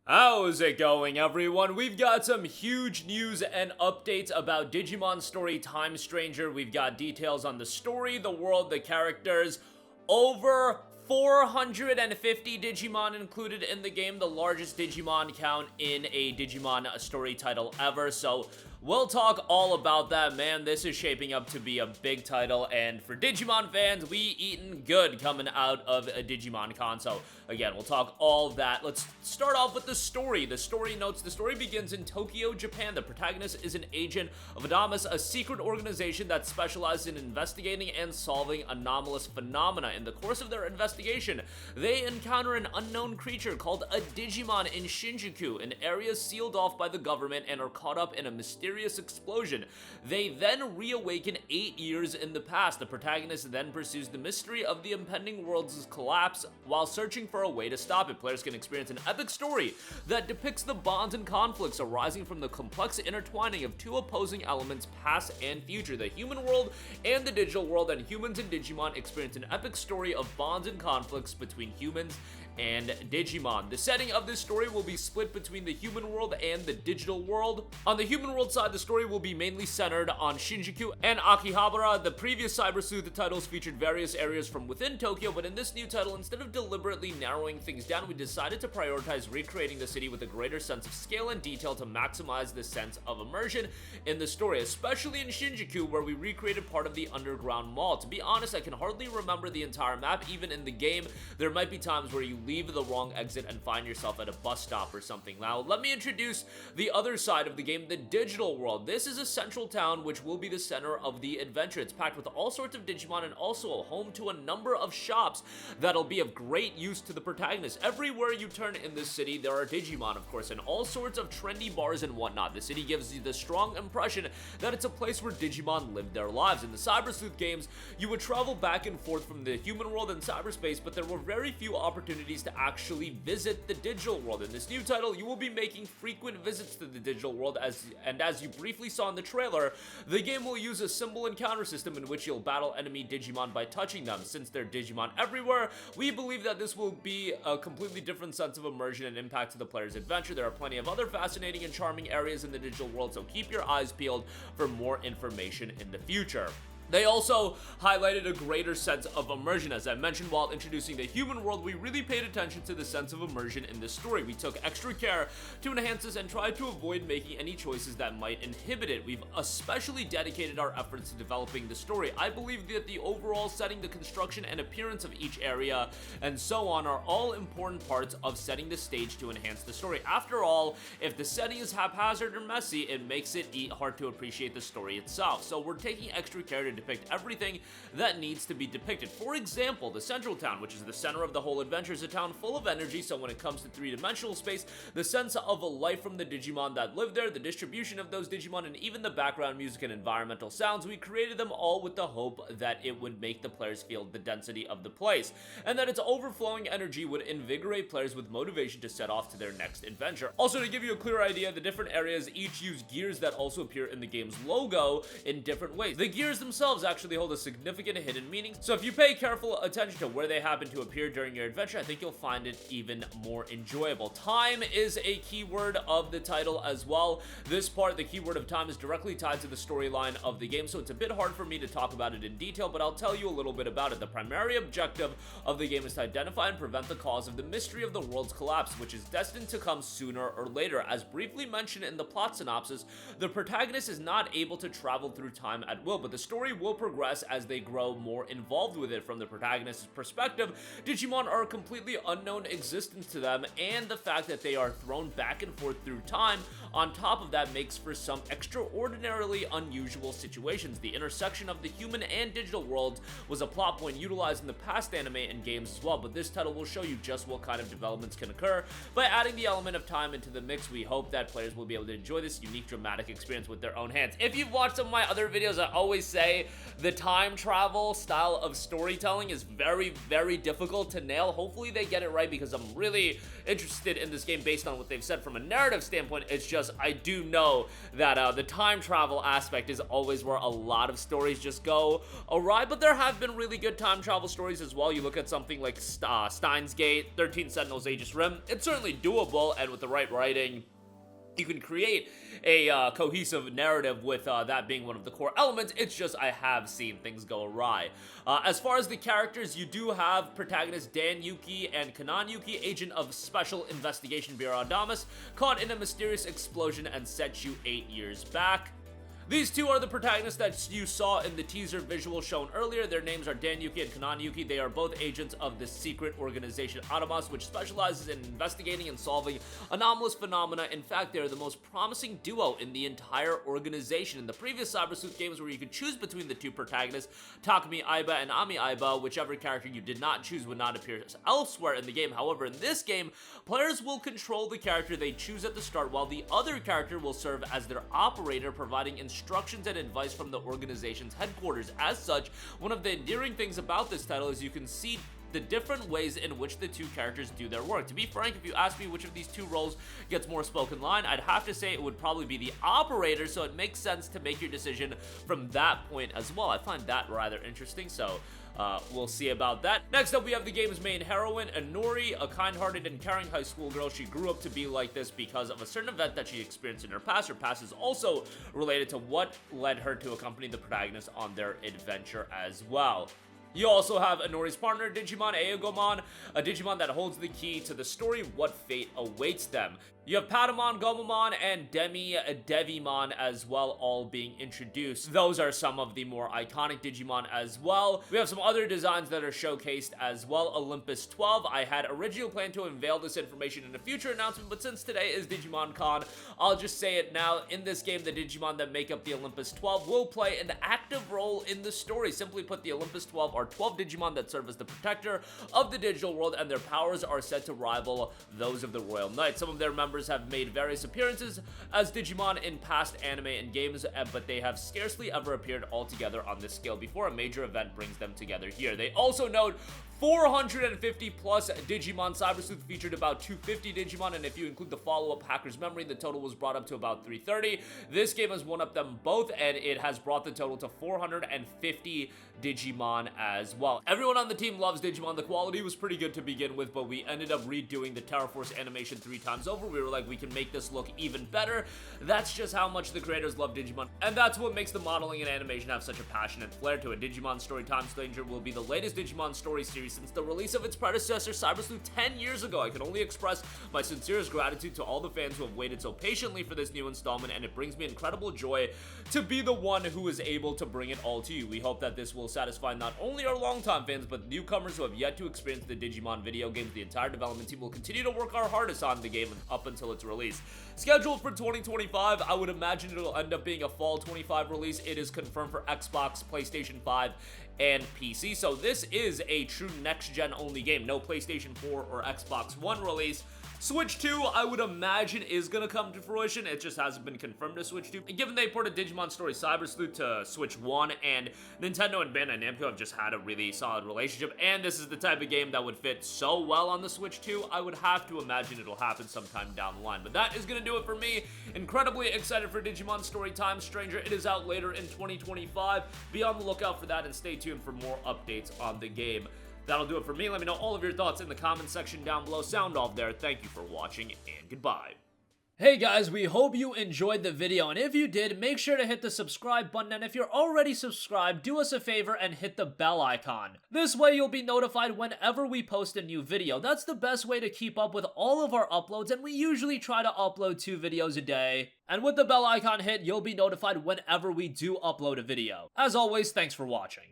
How's it going, everyone? We've got some huge news and updates about Digimon Story Time Stranger. We've got details on the story, the world, the characters. Over 450 Digimon included in the game, the largest Digimon count in a Digimon story title ever. So we'll talk all about that, man. This is shaping up to be a big title, and for Digimon fans, we eatin' good coming out of a Digimon con. So again, we'll talk all that. Let's start off with the story. The story notes, the story begins in Tokyo, Japan. The protagonist is an agent of Adamas, a secret organization that specializes in investigating and solving anomalous phenomena. In the course of their investigation, they encounter an unknown creature called a Digimon in Shinjuku, an area sealed off by the government, and are caught up in a mysterious explosion. They then reawaken 8 years in the past. The protagonist then pursues the mystery of the impending world's collapse while searching for a way to stop it. Players can experience an epic story that depicts the bonds and conflicts arising from the complex intertwining of two opposing elements, past and future, the human world and the digital world, and humans and Digimon experience an epic story of bonds and conflicts between humans and Digimon. The setting of this story will be split between the human world and the digital world. On the human world side, the story will be mainly centered on Shinjuku and Akihabara. The previous Cyber Sleuth titles featured various areas from within Tokyo, but in this new title, instead of deliberately narrowing things down, we decided to prioritize recreating the city with a greater sense of scale and detail to maximize the sense of immersion in the story, especially in Shinjuku, where we recreated part of the underground mall. To be honest, I can hardly remember the entire map. Even in the game, there might be times where you leave the wrong exit and find yourself at a bus stop or something. Now, let me introduce the other side of the game, the digital world. This is a central town which will be the center of the adventure. It's packed with all sorts of Digimon and also a home to a number of shops that'll be of great use to the protagonist. Everywhere you turn in this city, there are Digimon, of course, and all sorts of trendy bars and whatnot. The city gives you the strong impression that it's a place where Digimon live their lives. In the Cyber Sleuth games, you would travel back and forth from the human world and cyberspace, but there were very few opportunities to actually visit the digital world. In this new title, you will be making frequent visits to the digital world, as you briefly saw in the trailer, the game will use a symbol encounter system in which you'll battle enemy Digimon by touching them. Since they're Digimon everywhere, we believe that this will be a completely different sense of immersion and impact to the player's adventure. There are plenty of other fascinating and charming areas in the digital world, so keep your eyes peeled for more information in the future. They also highlighted a greater sense of immersion. As I mentioned while introducing the human world, we really paid attention to the sense of immersion in this story. We took extra care to enhance this and tried to avoid making any choices that might inhibit it. We've especially dedicated our efforts to developing the story. I believe that the overall setting, the construction, and appearance of each area, and so on, are all important parts of setting the stage to enhance the story. After all, if the setting is haphazard or messy, it makes it hard to appreciate the story itself. So we're taking extra care to depict everything that needs to be depicted. For example, the central town, which is the center of the whole adventure, is a town full of energy, so when it comes to three-dimensional space, the sense of a life from the Digimon that live there, the distribution of those Digimon, and even the background music and environmental sounds, we created them all with the hope that it would make the players feel the density of the place, and that its overflowing energy would invigorate players with motivation to set off to their next adventure. Also, to give you a clear idea, the different areas each use gears that also appear in the game's logo in different ways. The gears themselves actually hold a significant hidden meaning, so if you pay careful attention to where they happen to appear during your adventure, I think you'll find it even more enjoyable. Time is a keyword of the title as well. This part, the keyword of time, is directly tied to the storyline of the game, so it's a bit hard for me to talk about it in detail, but I'll tell you a little bit about it. The primary objective of the game is to identify and prevent the cause of the mystery of the world's collapse, which is destined to come sooner or later. As briefly mentioned in the plot synopsis, the protagonist is not able to travel through time at will, but the story will progress as they grow more involved with it. From the protagonist's perspective, Digimon are a completely unknown existence to them, and the fact that they are thrown back and forth through time on top of that makes for some extraordinarily unusual situations. The intersection of the human and digital worlds was a plot point utilized in the past anime and games as well, but this title will show you just what kind of developments can occur. By adding the element of time into the mix, we hope that players will be able to enjoy this unique dramatic experience with their own hands. If you've watched some of my other videos, I always say say the time travel style of storytelling is very, very difficult to nail. Hopefully they get it right, because I'm really interested in this game based on what they've said from a narrative standpoint. It's just, I do know that the time travel aspect is always where a lot of stories just go awry, but there have been really good time travel stories as well. You look at something like Steins Gate, 13 Sentinels Aegis Rim. It's certainly doable, and with the right writing, you can create a cohesive narrative with that being one of the core elements. It's just, I have seen things go awry. As far as the characters, you do have protagonist Dan Yuki and Kanan Yuki, agent of Special Investigation Bureau Adamas, caught in a mysterious explosion and set you 8 years back. These two are the protagonists that you saw in the teaser visual shown earlier. Their names are Dan Yuki and Kanan Yuki. They are both agents of the secret organization Adamas, which specializes in investigating and solving anomalous phenomena. In fact, they are the most promising duo in the entire organization. In the previous Cyber Sleuth games, where you could choose between the two protagonists, Takumi Aiba and Ami Aiba, whichever character you did not choose would not appear elsewhere in the game. However, in this game, players will control the character they choose at the start, while the other character will serve as their operator, providing instructions and advice from the organization's headquarters. As such, one of the endearing things about this title is you can see the different ways in which the two characters do their work. To be frank, if you ask me which of these two roles gets more spoken line, I'd have to say it would probably be the operator, so it makes sense to make your decision from that point as well. I find that rather interesting, so we'll see about that. Next up, we have the game's main heroine, Inori, a kind-hearted and caring high school girl. She grew up to be like this because of a certain event that she experienced in her past. Her past is also related to what led her to accompany the protagonist on their adventure as well. You also have Inori's partner, Digimon Aegomon, a Digimon that holds the key to the story, what fate awaits them. You have Patamon, Gomamon, and Devimon as well, all being introduced. Those are some of the more iconic Digimon as well. We have some other designs that are showcased as well. Olympus 12. I had originally planned to unveil this information in a future announcement, but since today is Digimon Con, I'll just say it now. In this game, the Digimon that make up the Olympus 12 will play an active role in the story. Simply put, the Olympus 12 are 12 Digimon that serve as the protector of the digital world, and their powers are said to rival those of the Royal Knights. Some of their members have made various appearances as Digimon in past anime and games, but they have scarcely ever appeared all together on this scale before a major event brings them together here. They also note 450 plus Digimon. Cyber Sleuth featured about 250 Digimon, and if you include the follow-up Hacker's Memory, the total was brought up to about 330. This game has one-upped them both, and it has brought the total to 450 Digimon as well. Everyone on the team loves Digimon. The quality was pretty good to begin with, but we ended up redoing the Terra Force animation 3 times over. We were like, we can make this look even better. That's just how much the creators love Digimon, and that's what makes the modeling and animation have such a passionate flair to it. Digimon Story Time Stranger will be the latest Digimon story series since the release of its predecessor, Cyber Sleuth, 10 years ago. I can only express my sincerest gratitude to all the fans who have waited so patiently for this new installment, and it brings me incredible joy to be the one who is able to bring it all to you. We hope that this will satisfy not only our longtime fans, but newcomers who have yet to experience the Digimon video games. The entire development team will continue to work our hardest on the game up until its release. Scheduled for 2025, I would imagine it'll end up being a fall 25 release. It is confirmed for Xbox, PlayStation 5, and PC, so this is a true next-gen only game. No PlayStation 4 or Xbox One release. Switch 2, I would imagine, is gonna come to fruition. It just hasn't been confirmed to Switch 2. And given they ported Digimon Story Cyber Sleuth to Switch 1, and Nintendo and Bandai Namco have just had a really solid relationship, and this is the type of game that would fit so well on the Switch 2, I would have to imagine it'll happen sometime down the line. But that is gonna do it for me. Incredibly excited for Digimon Story Time Stranger. It is out later in 2025. Be on the lookout for that, and stay tuned for more updates on the game. That'll do it for me. Let me know all of your thoughts in the comment section down below. Sound off there. Thank you for watching, and goodbye. Hey guys, we hope you enjoyed the video, and if you did, make sure to hit the subscribe button, and if you're already subscribed, do us a favor and hit the bell icon. This way you'll be notified whenever we post a new video. That's the best way to keep up with all of our uploads, and we usually try to upload 2 videos a day. And with the bell icon hit, you'll be notified whenever we do upload a video. As always, thanks for watching.